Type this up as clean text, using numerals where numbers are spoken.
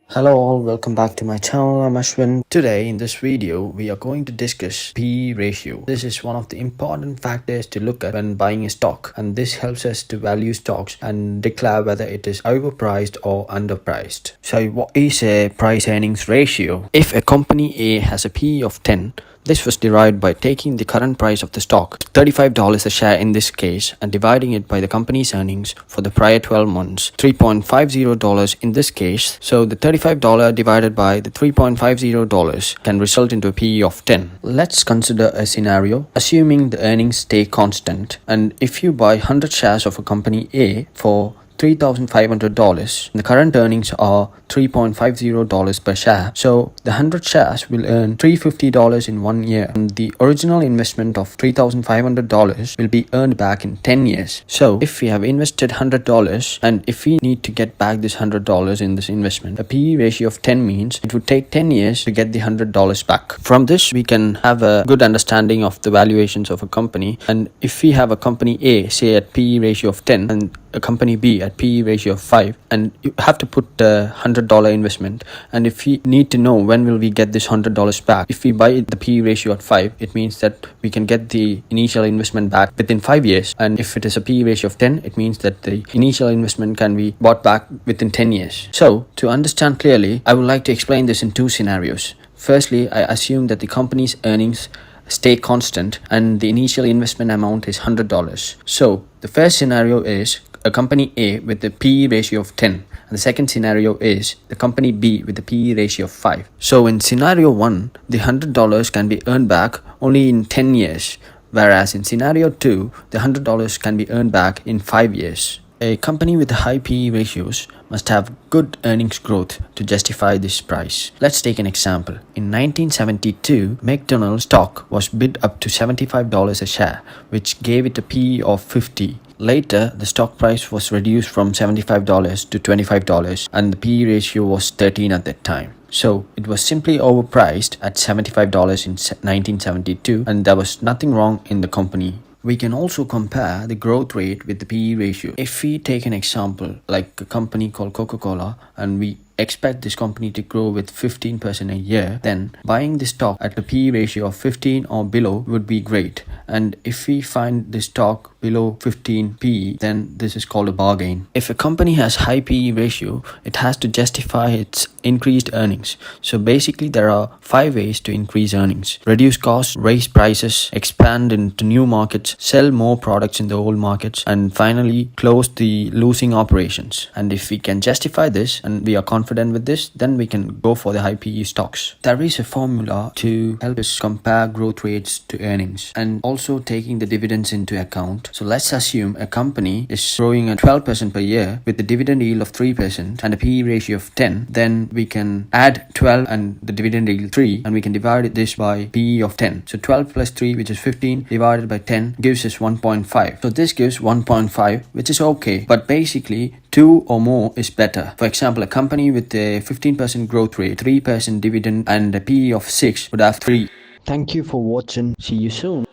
Hello all, welcome back to my channel. I'm AsFin. Today in this video we are going to discuss PE ratio. This is one of the important factors to look at when buying a stock, and this helps us to value stocks and declare whether it is overpriced or underpriced. So what is a price earnings ratio? If a company A has a PE of 10, this was derived by taking the current price of the stock, $35 a share in this case, and dividing it by the company's earnings for the prior 12 months, $3.50 in this case. So the $35 divided by the $3.50 can result into a PE of 10. Let's consider a scenario assuming the earnings stay constant, and if you buy 100 shares of a company A for $3,500. The current earnings are $3.50 per share. So the 100 shares will earn $350 in 1 year. And the original investment of $3,500 will be earned back in 10 years. So if we have invested $100 and if we need to get back this $100 in this investment, a PE ratio of 10 means it would take 10 years to get the $100 back. From this, we can have a good understanding of the valuations of a company. And if we have a company A, say at PE ratio of 10, and a company B at PE ratio of 5, and you have to put the $100 investment, and if we need to know when will we get this $100 back, if we buy the PE ratio at 5, it means that we can get the initial investment back within 5 years, and if it is a PE ratio of 10, it means that the initial investment can be bought back within 10 years. So to understand clearly, I would like to explain this in two scenarios. Firstly, I assume that the company's earnings stay constant and the initial investment amount is $100. So the first scenario is a company A with a PE ratio of 10, and the second scenario is the company B with a PE ratio of 5. So in scenario 1, the $100 can be earned back only in 10 years, whereas in scenario 2, the $100 can be earned back in 5 years. A company with high PE ratios must have good earnings growth to justify this price. Let's take an example. In 1972, McDonald stock was bid up to $75 a share, which gave it a PE of 50. Later, the stock price was reduced from $75 to $25, and the PE ratio was 13 at that time. So it was simply overpriced at $75 in 1972, and there was nothing wrong in the company. We can also compare the growth rate with the PE ratio. If we take an example like a company called Coca-Cola, and we expect this company to grow with 15% a year, then buying the stock at a PE ratio of 15 or below would be great. And if we find the stock below 15 PE, then this is called a bargain. If a company has high PE ratio, it has to justify its increased earnings. So basically there are 5 ways to increase earnings: reduce costs, raise prices, expand into new markets, sell more products in the old markets, and finally close the losing operations. And if we can justify this and we are confident with this, then we can go for the high PE stocks. There is a formula to help us compare growth rates to earnings and also taking the dividends into account. So let's assume a company is growing at 12% per year with the dividend yield of 3% and a PE ratio of 10. Then we can add 12 and the dividend yield 3, and we can divide this by PE of 10. So 12 plus 3, which is 15, divided by 10 gives us 1.5. So this gives 1.5, which is okay, but basically 2 or more is better. For example, a company with a 15% growth rate, 3% dividend, and a PE of 6 would have 3. Thank you for watching. See you soon.